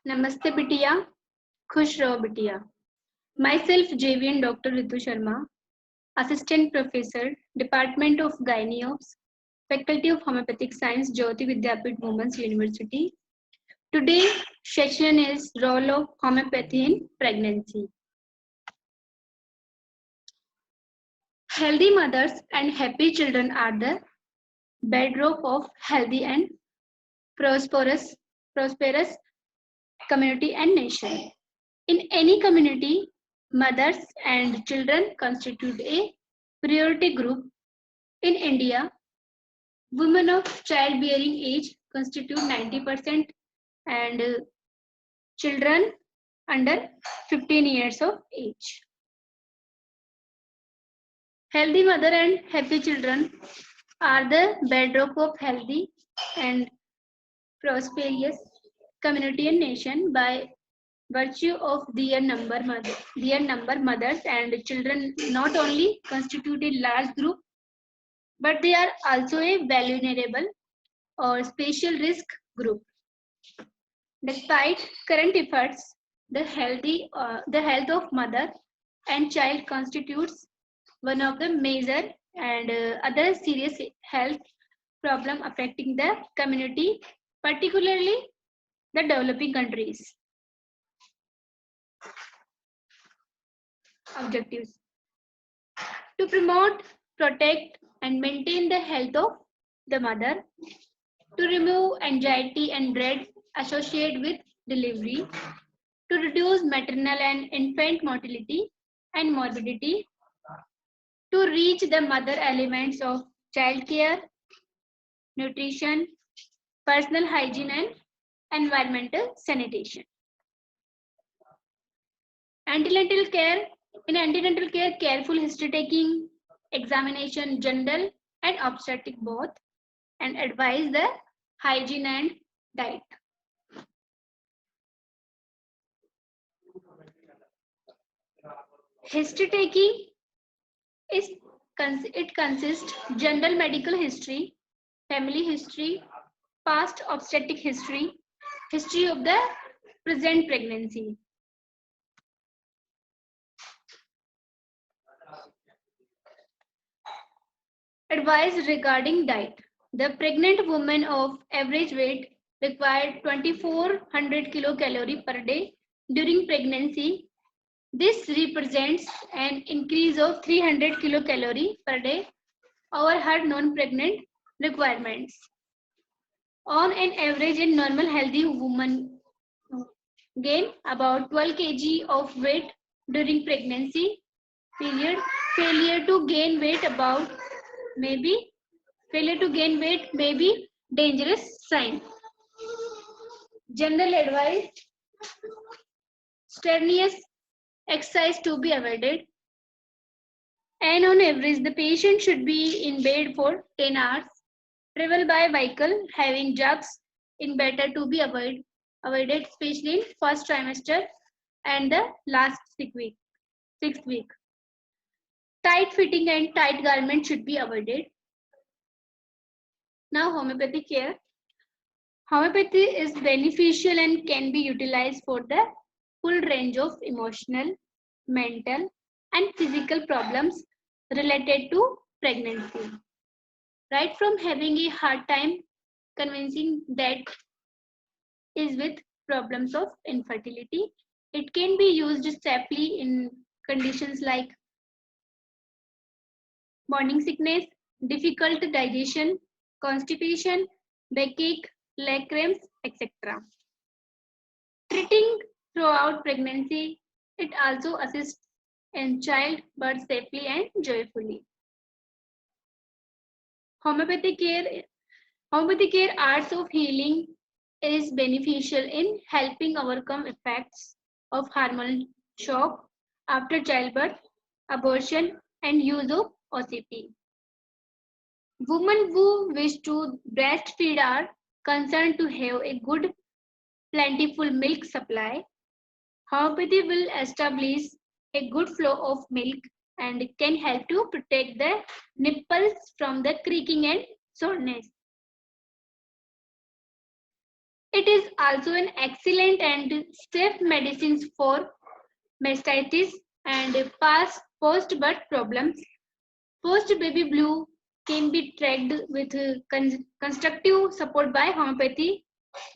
Namaste बिटिया, खुश रहो बिटिया. Myself JVN Dr. Ritu Sharma, Assistant Professor, Department of Gynaeops, Faculty of Homeopathic Science, Jyoti Vidyapit Women's University. Today's session is role of homeopathy in pregnancy. Healthy mothers and happy children are the bedrock of healthy and prosperous community and nation. In any community, mothers and children constitute a priority group. In India, women of childbearing age constitute 90% and children under 15 years of age. Healthy mother and happy children are the bedrock of healthy and prosperous community and nation by virtue of their number mothers and children not only constitute a large group, but they are also a vulnerable or special risk group. Despite current efforts, the health of mother and child constitutes one of the major and other serious health problem affecting the community, particularly the developing countries. Objectives: to promote, protect, and maintain the health of the mother, to remove anxiety and dread associated with delivery, to reduce maternal and infant mortality and morbidity, to reach the mother elements of childcare, nutrition, personal hygiene, and environmental sanitation. Antenatal care. In antenatal care, careful history taking, examination, general and obstetric both, and advise the hygiene and diet. History taking it consists general medical history, family history, past obstetric history, history of the present pregnancy. Advice regarding diet. The pregnant woman of average weight required 2400 kilocalorie per day during pregnancy. This represents an increase of 300 kilocalorie per day over her non-pregnant requirements. On an average, a normal healthy woman gain about 12 kg of weight during pregnancy period. Failure to gain weight may be dangerous sign. General advice: strenuous exercise to be avoided, and on average the patient should be in bed for 10 hours. Travel by vehicle having jugs in better to be avoided, especially in first trimester and the last 6th week. Tight fitting and tight garment should be avoided. Now, homeopathic care. Homeopathy is beneficial and can be utilized for the full range of emotional, mental, and physical problems related to pregnancy. Right from having a hard time convincing that is with problems of infertility, it can be used safely in conditions like morning sickness, difficult digestion, constipation, backache, leg cramps, etc. Treating throughout pregnancy, it also assists in childbirth safely and joyfully. Homeopathic care arts of healing is beneficial in helping overcome effects of hormonal shock after childbirth, abortion, and use of OCP. Women who wish to breastfeed are concerned to have a good, plentiful milk supply. Homeopathy will establish a good flow of milk and can help to protect the nipples from the creaking and soreness. It is also an excellent and safe medicine for mastitis and post-birth problems. Post-baby blue can be tracked with constructive support by homeopathy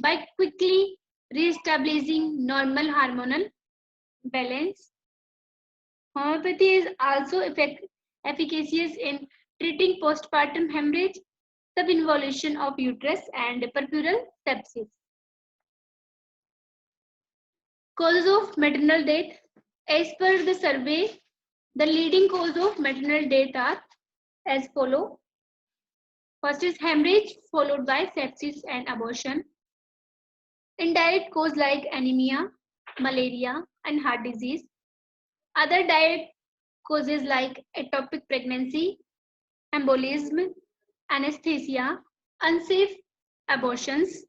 by quickly re-establishing normal hormonal balance. Homeopathy is also efficacious in treating postpartum hemorrhage, subinvolution of uterus, and puerperal sepsis. Causes of maternal death. As per the survey, the leading cause of maternal death are as follow. First is hemorrhage, followed by sepsis and abortion. Indirect cause like anemia, malaria, and heart disease. Other direct causes like ectopic pregnancy, embolism, anesthesia, unsafe abortions,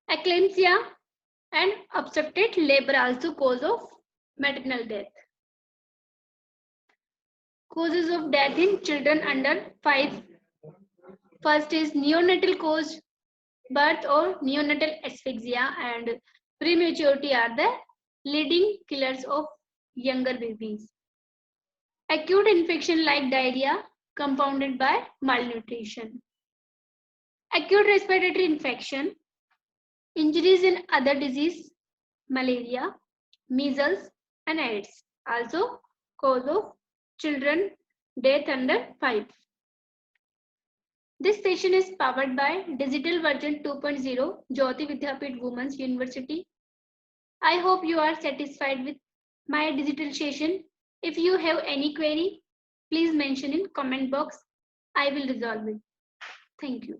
eclampsia, and obstructed labor also cause of maternal death. Causes of death in children under 5. First is neonatal cause, birth or neonatal asphyxia and prematurity are the leading killers of younger babies. Acute infection like diarrhea compounded by malnutrition. Acute respiratory infection, injuries in other disease, malaria, measles and AIDS. Also cause of children death under 5. This session is powered by Digital Version 2.0 Jyoti Vidyapeeth Women's University. I hope you are satisfied with my digital session. If you have any query, please mention in comment box. I will resolve it. Thank you.